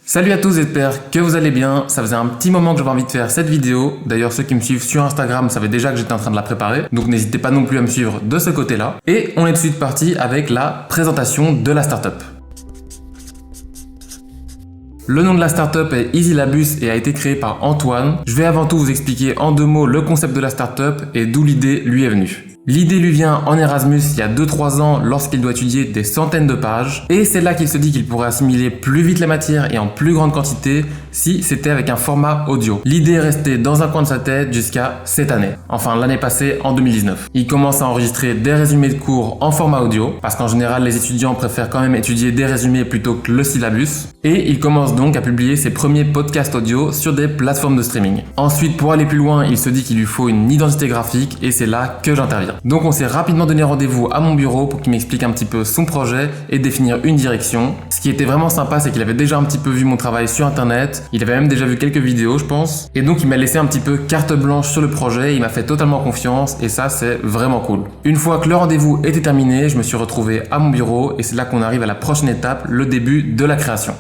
Salut à tous, j'espère que vous allez bien. Ça faisait un petit moment que j'avais envie de faire cette vidéo. D'ailleurs, ceux qui me suivent sur Instagram savaient déjà que j'étais en train de la préparer. Donc n'hésitez pas non plus à me suivre de ce côté-là. Et on est tout de suite parti avec la présentation de la startup. Le nom de la startup est EasyLabus et a été créé par Antoine. Je vais avant tout vous expliquer en 2 mots le concept de la startup et d'où l'idée lui est venue. L'idée lui vient en Erasmus il y a 2-3 ans lorsqu'il doit étudier des centaines de pages et c'est là qu'il se dit qu'il pourrait assimiler plus vite les matières et en plus grande quantité si c'était avec un format audio. L'idée est restée dans un coin de sa tête jusqu'à cette année, enfin l'année passée en 2019. Il commence à enregistrer des résumés de cours en format audio parce qu'en général les étudiants préfèrent quand même étudier des résumés plutôt que le syllabus et il commence donc à publier ses premiers podcasts audio sur des plateformes de streaming. Ensuite pour aller plus loin il se dit qu'il lui faut une identité graphique et c'est là que j'interviens. Donc on s'est rapidement donné rendez-vous à mon bureau pour qu'il m'explique un petit peu son projet et définir une direction. Ce qui était vraiment sympa, c'est qu'il avait déjà un petit peu vu mon travail sur internet, il avait même déjà vu quelques vidéos je pense, et donc il m'a laissé un petit peu carte blanche sur le projet, il m'a fait totalement confiance et ça c'est vraiment cool. Une fois que le rendez-vous était terminé, je me suis retrouvé à mon bureau et c'est là qu'on arrive à la prochaine étape, le début de la création.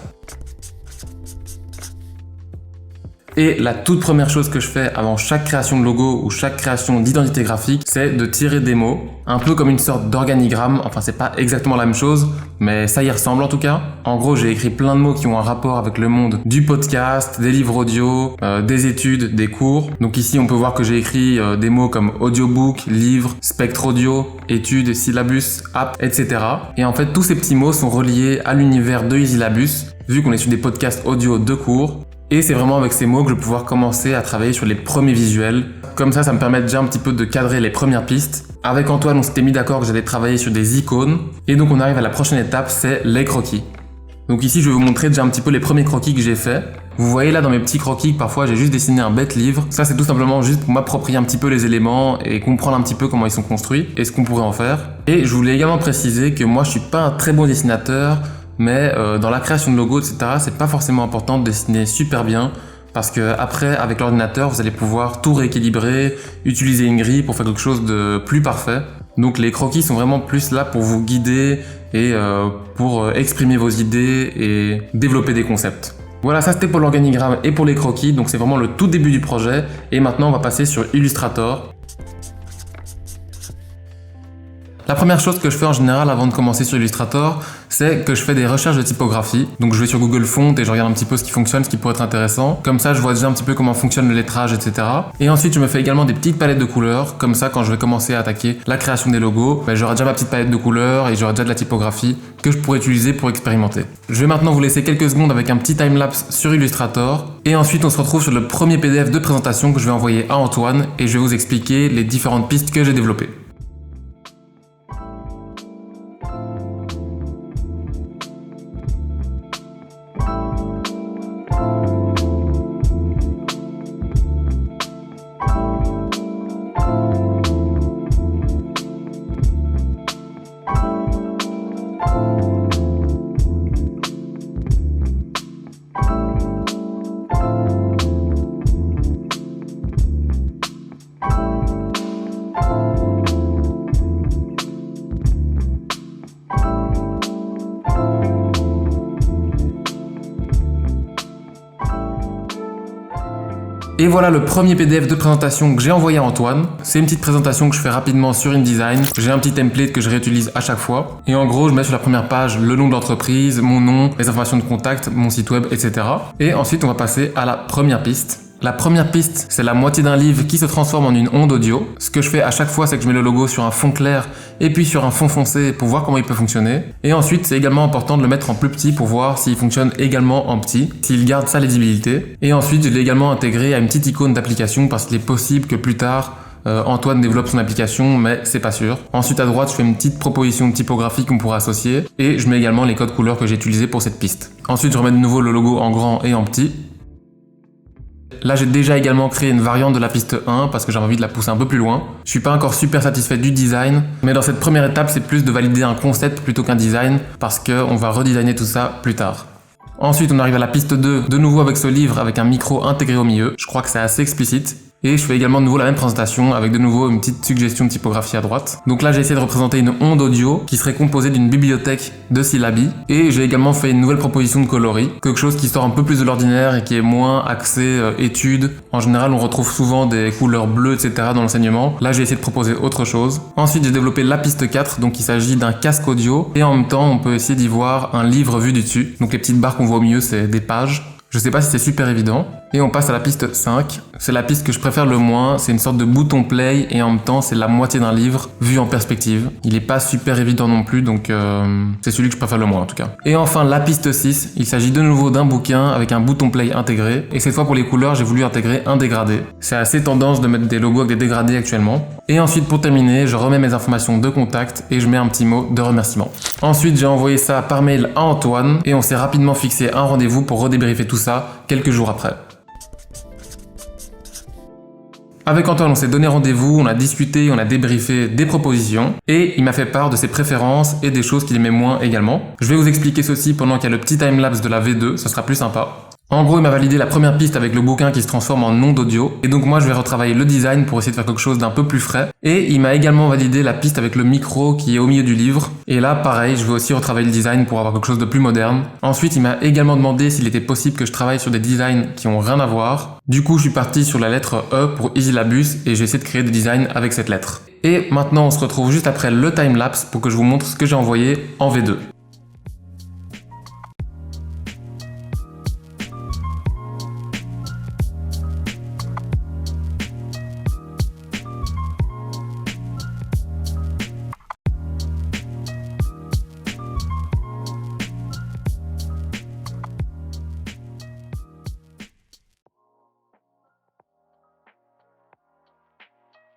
Et la toute première chose que je fais avant chaque création de logo ou chaque création d'identité graphique, c'est de tirer des mots, un peu comme une sorte d'organigramme, enfin c'est pas exactement la même chose, mais ça y ressemble en tout cas. En gros j'ai écrit plein de mots qui ont un rapport avec le monde du podcast, des livres audio, des études, des cours. Donc ici on peut voir que j'ai écrit des mots comme audiobook, livre, spectre audio, études, syllabus, app, etc. Et en fait tous ces petits mots sont reliés à l'univers de EasyLabus, vu qu'on est sur des podcasts audio de cours. Et c'est vraiment avec ces mots que je vais pouvoir commencer à travailler sur les premiers visuels. Comme ça me permet déjà un petit peu de cadrer les premières pistes. Avec Antoine, on s'était mis d'accord que j'allais travailler sur des icônes. Et donc on arrive à la prochaine étape, c'est les croquis. Donc ici, je vais vous montrer déjà un petit peu les premiers croquis que j'ai faits. Vous voyez là dans mes petits croquis que parfois j'ai juste dessiné un bête livre. Ça c'est tout simplement juste pour m'approprier un petit peu les éléments et comprendre un petit peu comment ils sont construits et ce qu'on pourrait en faire. Et je voulais également préciser que moi je suis pas un très bon dessinateur. Mais dans la création de logos, etc., c'est pas forcément important de dessiner super bien parce que après, avec l'ordinateur, vous allez pouvoir tout rééquilibrer, utiliser une grille pour faire quelque chose de plus parfait. Donc les croquis sont vraiment plus là pour vous guider et pour exprimer vos idées et développer des concepts. Voilà, ça c'était pour l'organigramme et pour les croquis, donc c'est vraiment le tout début du projet. Et maintenant, on va passer sur Illustrator. La première chose que je fais en général avant de commencer sur Illustrator, c'est que je fais des recherches de typographie. Donc je vais sur Google Fonts et je regarde un petit peu ce qui fonctionne, ce qui pourrait être intéressant. Comme ça, je vois déjà un petit peu comment fonctionne le lettrage, etc. Et ensuite, je me fais également des petites palettes de couleurs. Comme ça, quand je vais commencer à attaquer la création des logos, j'aurai déjà ma petite palette de couleurs et j'aurai déjà de la typographie que je pourrais utiliser pour expérimenter. Je vais maintenant vous laisser quelques secondes avec un petit timelapse sur Illustrator. Et ensuite, on se retrouve sur le premier PDF de présentation que je vais envoyer à Antoine et je vais vous expliquer les différentes pistes que j'ai développées. Et voilà le premier PDF de présentation que j'ai envoyé à Antoine. C'est une petite présentation que je fais rapidement sur InDesign. J'ai un petit template que je réutilise à chaque fois. Et en gros, je mets sur la première page le nom de l'entreprise, mon nom, les informations de contact, mon site web, etc. Et ensuite, on va passer à la première piste. La première piste, c'est la moitié d'un livre qui se transforme en une onde audio. Ce que je fais à chaque fois, c'est que je mets le logo sur un fond clair et puis sur un fond foncé pour voir comment il peut fonctionner. Et ensuite, c'est également important de le mettre en plus petit pour voir s'il fonctionne également en petit, s'il garde sa lisibilité. Et ensuite, je l'ai également intégré à une petite icône d'application parce qu'il est possible que plus tard, Antoine développe son application, mais c'est pas sûr. Ensuite, à droite, je fais une petite proposition de typographie qu'on pourrait associer et je mets également les codes couleurs que j'ai utilisés pour cette piste. Ensuite, je remets de nouveau le logo en grand et en petit. Là, j'ai déjà également créé une variante de la piste 1 parce que j'avais envie de la pousser un peu plus loin. Je suis pas encore super satisfait du design, mais dans cette première étape, c'est plus de valider un concept plutôt qu'un design parce qu'on va redesigner tout ça plus tard. Ensuite, on arrive à la piste 2, de nouveau avec ce livre avec un micro intégré au milieu. Je crois que c'est assez explicite. Et je fais également de nouveau la même présentation avec de nouveau une petite suggestion de typographie à droite. Donc là j'ai essayé de représenter une onde audio qui serait composée d'une bibliothèque de syllabes. Et j'ai également fait une nouvelle proposition de coloris, quelque chose qui sort un peu plus de l'ordinaire et qui est moins axé études. En général on retrouve souvent des couleurs bleues etc. dans l'enseignement. Là j'ai essayé de proposer autre chose. Ensuite j'ai développé la piste 4, donc il s'agit d'un casque audio. Et en même temps on peut essayer d'y voir un livre vu du dessus. Donc les petites barres qu'on voit au milieu c'est des pages. Je sais pas si c'est super évident. Et on passe à la piste 5. C'est la piste que je préfère le moins. C'est une sorte de bouton play et en même temps c'est la moitié d'un livre vu en perspective. Il est pas super évident non plus donc c'est celui que je préfère le moins en tout cas. Et enfin la piste 6. Il s'agit de nouveau d'un bouquin avec un bouton play intégré. Et cette fois pour les couleurs j'ai voulu intégrer un dégradé. C'est assez tendance de mettre des logos avec des dégradés actuellement. Et ensuite pour terminer je remets mes informations de contact et je mets un petit mot de remerciement. Ensuite j'ai envoyé ça par mail à Antoine et on s'est rapidement fixé un rendez-vous pour redébriefer tout ça quelques jours après. Avec Antoine, on s'est donné rendez-vous, on a discuté, on a débriefé des propositions et il m'a fait part de ses préférences et des choses qu'il aimait moins également. Je vais vous expliquer ceci pendant qu'il y a le petit timelapse de la V2, ça sera plus sympa. En gros, il m'a validé la première piste avec le bouquin qui se transforme en onde audio. Et donc moi, je vais retravailler le design pour essayer de faire quelque chose d'un peu plus frais. Et il m'a également validé la piste avec le micro qui est au milieu du livre. Et là, pareil, je vais aussi retravailler le design pour avoir quelque chose de plus moderne. Ensuite, il m'a également demandé s'il était possible que je travaille sur des designs qui ont rien à voir. Du coup, je suis parti sur la lettre E pour Easylabus et j'ai essayé de créer des designs avec cette lettre. Et maintenant, on se retrouve juste après le timelapse pour que je vous montre ce que j'ai envoyé en V2.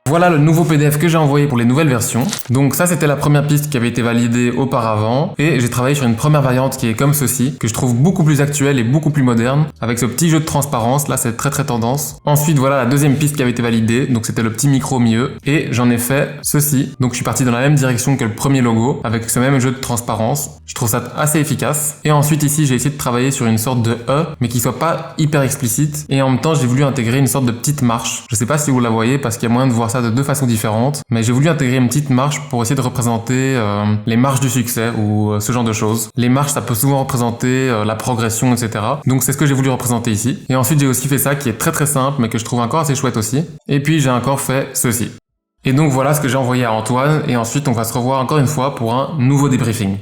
Voilà le nouveau PDF que j'ai envoyé pour les nouvelles versions. Donc ça c'était la première piste qui avait été validée auparavant et j'ai travaillé sur une première variante qui est comme ceci, que je trouve beaucoup plus actuelle et beaucoup plus moderne, avec ce petit jeu de transparence, là c'est très tendance. Ensuite voilà la deuxième piste qui avait été validée, donc c'était le petit micro au milieu et j'en ai fait ceci. Donc je suis parti dans la même direction que le premier logo, avec ce même jeu de transparence. Je trouve ça assez efficace. Et ensuite ici j'ai essayé de travailler sur une sorte de E, mais qui soit pas hyper explicite. Et en même temps j'ai voulu intégrer une sorte de petite marche. Je sais pas si vous la voyez parce qu'il y a moyen de voir ça de deux façons différentes, mais j'ai voulu intégrer une petite marche pour essayer de représenter les marches du succès ou ce genre de choses. Les marches ça peut souvent représenter la progression etc. Donc c'est ce que j'ai voulu représenter ici. Et ensuite j'ai aussi fait ça qui est très simple mais que je trouve encore assez chouette aussi. Et puis j'ai encore fait ceci. Et donc voilà ce que j'ai envoyé à Antoine et ensuite on va se revoir encore une fois pour un nouveau débriefing.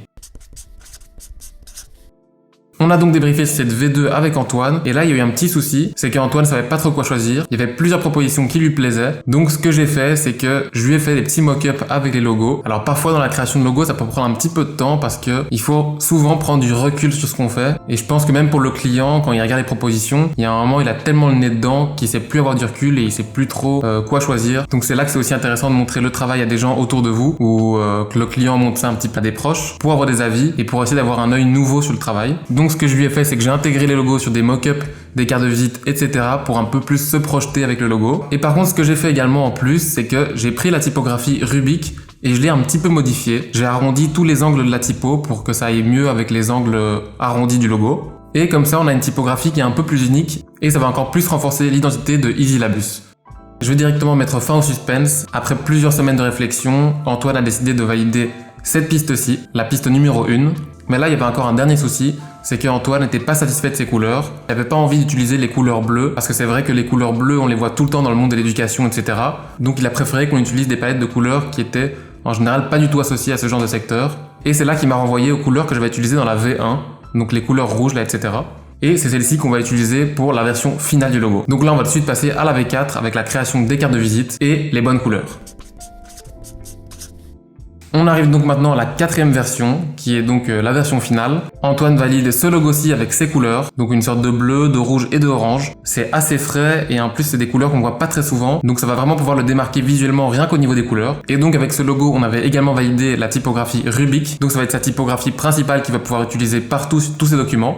On a donc débriefé cette V2 avec Antoine, et là il y a eu un petit souci, c'est qu'Antoine savait pas trop quoi choisir, il y avait plusieurs propositions qui lui plaisaient, donc ce que j'ai fait c'est que je lui ai fait des petits mock-ups avec les logos. Alors parfois dans la création de logos ça peut prendre un petit peu de temps parce que il faut souvent prendre du recul sur ce qu'on fait, et je pense que même pour le client quand il regarde les propositions, il y a un moment il a tellement le nez dedans qu'il sait plus avoir du recul et il sait plus trop quoi choisir. Donc c'est là que c'est aussi intéressant de montrer le travail à des gens autour de vous, ou que le client montre ça un petit peu à des proches, pour avoir des avis et pour essayer d'avoir un œil nouveau sur le travail. Donc ce que je lui ai fait, c'est que j'ai intégré les logos sur des mock-ups, des cartes de visite, etc. pour un peu plus se projeter avec le logo. Et par contre, ce que j'ai fait également en plus, c'est que j'ai pris la typographie Rubik et je l'ai un petit peu modifiée. J'ai arrondi tous les angles de la typo pour que ça aille mieux avec les angles arrondis du logo. Et comme ça, on a une typographie qui est un peu plus unique et ça va encore plus renforcer l'identité de Easylabus. Je vais directement mettre fin au suspense. Après plusieurs semaines de réflexion, Antoine a décidé de valider cette piste-ci, la piste numéro 1. Mais là, il y avait encore un dernier souci, c'est qu'Antoine n'était pas satisfait de ses couleurs. Il n'avait pas envie d'utiliser les couleurs bleues, parce que c'est vrai que les couleurs bleues, on les voit tout le temps dans le monde de l'éducation, etc. Donc il a préféré qu'on utilise des palettes de couleurs qui étaient en général pas du tout associées à ce genre de secteur. Et c'est là qu'il m'a renvoyé aux couleurs que je vais utiliser dans la V1, donc les couleurs rouges là, etc. Et c'est celle-ci qu'on va utiliser pour la version finale du logo. Donc là, on va tout de suite passer à la V4 avec la création des cartes de visite et les bonnes couleurs. On arrive donc maintenant à la 4e version, qui est donc la version finale. Antoine valide ce logo-ci avec ses couleurs, donc une sorte de bleu, de rouge et de orange. C'est assez frais et en plus c'est des couleurs qu'on voit pas très souvent, donc ça va vraiment pouvoir le démarquer visuellement rien qu'au niveau des couleurs. Et donc avec ce logo, on avait également validé la typographie Rubik, donc ça va être sa typographie principale qu'il va pouvoir utiliser partout sur tous ses documents.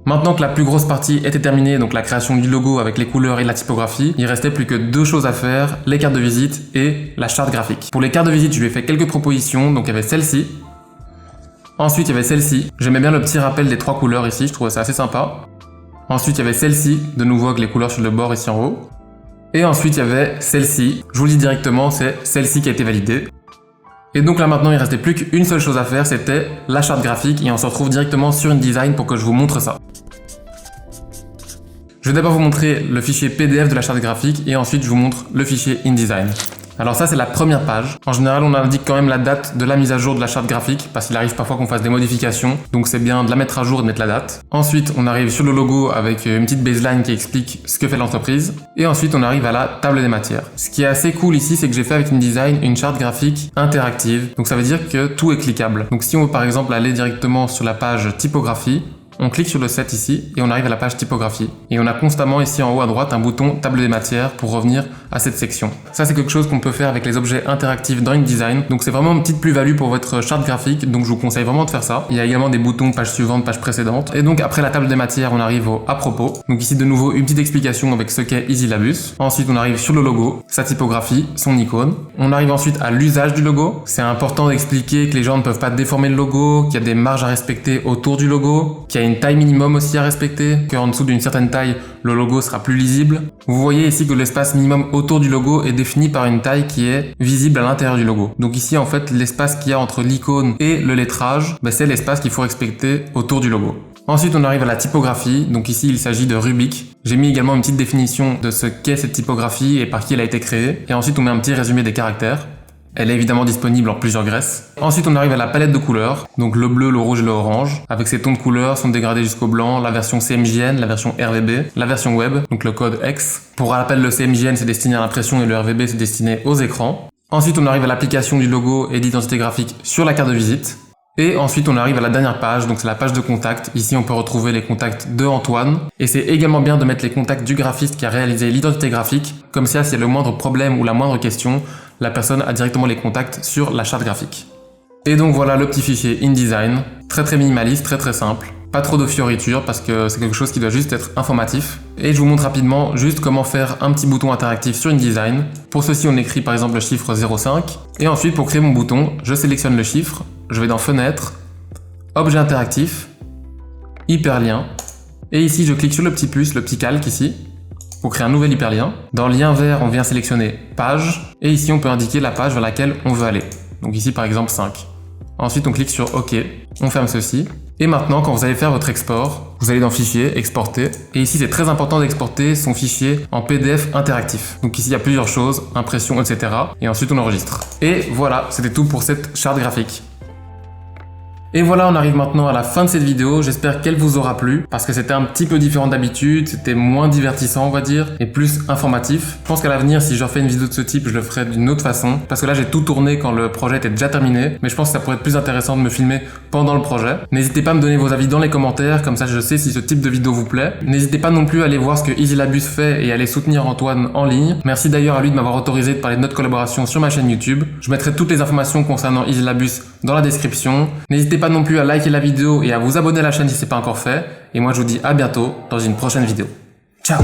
Maintenant que la plus grosse partie était terminée, donc la création du logo avec les couleurs et la typographie, il restait plus que 2 choses à faire, les cartes de visite et la charte graphique. Pour les cartes de visite, je lui ai fait quelques propositions, donc il y avait celle-ci. Ensuite, il y avait celle-ci. J'aimais bien le petit rappel des 3 couleurs ici, je trouvais ça assez sympa. Ensuite, il y avait celle-ci, de nouveau avec les couleurs sur le bord ici en haut. Et ensuite, il y avait celle-ci. Je vous le dis directement, c'est celle-ci qui a été validée. Et donc là maintenant, il restait plus qu'une seule chose à faire, c'était la charte graphique et on se retrouve directement sur InDesign pour que je vous montre ça. Je vais d'abord vous montrer le fichier PDF de la charte graphique et ensuite je vous montre le fichier InDesign. Alors ça c'est la première page. En général on indique quand même la date de la mise à jour de la charte graphique parce qu'il arrive parfois qu'on fasse des modifications, donc c'est bien de la mettre à jour et de mettre la date. Ensuite on arrive sur le logo avec une petite baseline qui explique ce que fait l'entreprise. Et ensuite on arrive à la table des matières. Ce qui est assez cool ici c'est que j'ai fait avec InDesign une charte graphique interactive, donc ça veut dire que tout est cliquable. Donc si on veut par exemple aller directement sur la page typographie, on clique sur le set ici et on arrive à la page typographie. Et on a constamment ici en haut à droite un bouton table des matières pour revenir à cette section. Ça c'est quelque chose qu'on peut faire avec les objets interactifs dans InDesign. Donc c'est vraiment une petite plus-value pour votre charte graphique. Donc je vous conseille vraiment de faire ça. Il y a également des boutons page suivante, page précédente. Et donc après la table des matières, on arrive au à propos. Donc ici de nouveau une petite explication avec ce qu'est EasyLabus. Ensuite on arrive sur le logo, sa typographie, son icône. On arrive ensuite à l'usage du logo. C'est important d'expliquer que les gens ne peuvent pas déformer le logo, qu'il y a des marges à respecter autour du logo, qu'il y a une taille minimum aussi à respecter, qu'en dessous d'une certaine taille, le logo sera plus lisible. Vous voyez ici que l'espace minimum autour du logo est défini par une taille qui est visible à l'intérieur du logo. Donc ici en fait l'espace qu'il y a entre l'icône et le lettrage, c'est l'espace qu'il faut respecter autour du logo. Ensuite on arrive à la typographie, donc ici il s'agit de Rubik. J'ai mis également une petite définition de ce qu'est cette typographie et par qui elle a été créée. Et ensuite on met un petit résumé des caractères. Elle est évidemment disponible en plusieurs graisses. Ensuite, on arrive à la palette de couleurs, donc le bleu, le rouge et le orange. Avec ses tons de couleurs sont dégradés jusqu'au blanc, la version CMJN, la version RVB, la version web, donc le code X. Pour rappel, le CMJN c'est destiné à l'impression et le RVB c'est destiné aux écrans. Ensuite, on arrive à l'application du logo et d'identité graphique sur la carte de visite. Et ensuite, on arrive à la dernière page, donc c'est la page de contact. Ici, on peut retrouver les contacts de Antoine. Et c'est également bien de mettre les contacts du graphiste qui a réalisé l'identité graphique. Comme ça, s'il y a le moindre problème ou la moindre question, la personne a directement les contacts sur la charte graphique. Et donc voilà le petit fichier InDesign. Très minimaliste, très simple. Pas trop de fioritures parce que c'est quelque chose qui doit juste être informatif. Et je vous montre rapidement juste comment faire un petit bouton interactif sur InDesign. Pour ceci, on écrit par exemple le chiffre 0,5. Et ensuite, pour créer mon bouton, je sélectionne le chiffre. Je vais dans Fenêtre, Objet interactif, Hyperlien. Et ici, je clique sur le petit plus, le petit calque ici, pour créer un nouvel hyperlien. Dans Lien vert, on vient sélectionner Page. Et ici, on peut indiquer la page vers laquelle on veut aller. Donc ici, par exemple, 5. Ensuite, on clique sur OK. On ferme ceci. Et maintenant, quand vous allez faire votre export, vous allez dans Fichier, Exporter. Et ici, c'est très important d'exporter son fichier en PDF interactif. Donc ici, il y a plusieurs choses, impression, etc. Et ensuite, on enregistre. Et voilà, c'était tout pour cette charte graphique. Et voilà, on arrive maintenant à la fin de cette vidéo. J'espère qu'elle vous aura plu parce que c'était un petit peu différent d'habitude, c'était moins divertissant on va dire et plus informatif. Je pense qu'à l'avenir, si je refais une vidéo de ce type, je le ferai d'une autre façon parce que là j'ai tout tourné quand le projet était déjà terminé, mais je pense que ça pourrait être plus intéressant de me filmer pendant le projet. N'hésitez pas à me donner vos avis dans les commentaires, comme ça je sais si ce type de vidéo vous plaît. N'hésitez pas non plus à aller voir ce que EasyLabus fait et à aller soutenir Antoine en ligne. Merci d'ailleurs à lui de m'avoir autorisé de parler de notre collaboration sur ma chaîne YouTube. Je mettrai toutes les informations concernant EasyLabus dans la description. N'hésitez pas non plus à liker la vidéo et à vous abonner à la chaîne si ce n'est pas encore fait. Et moi je vous dis à bientôt dans une prochaine vidéo. Ciao!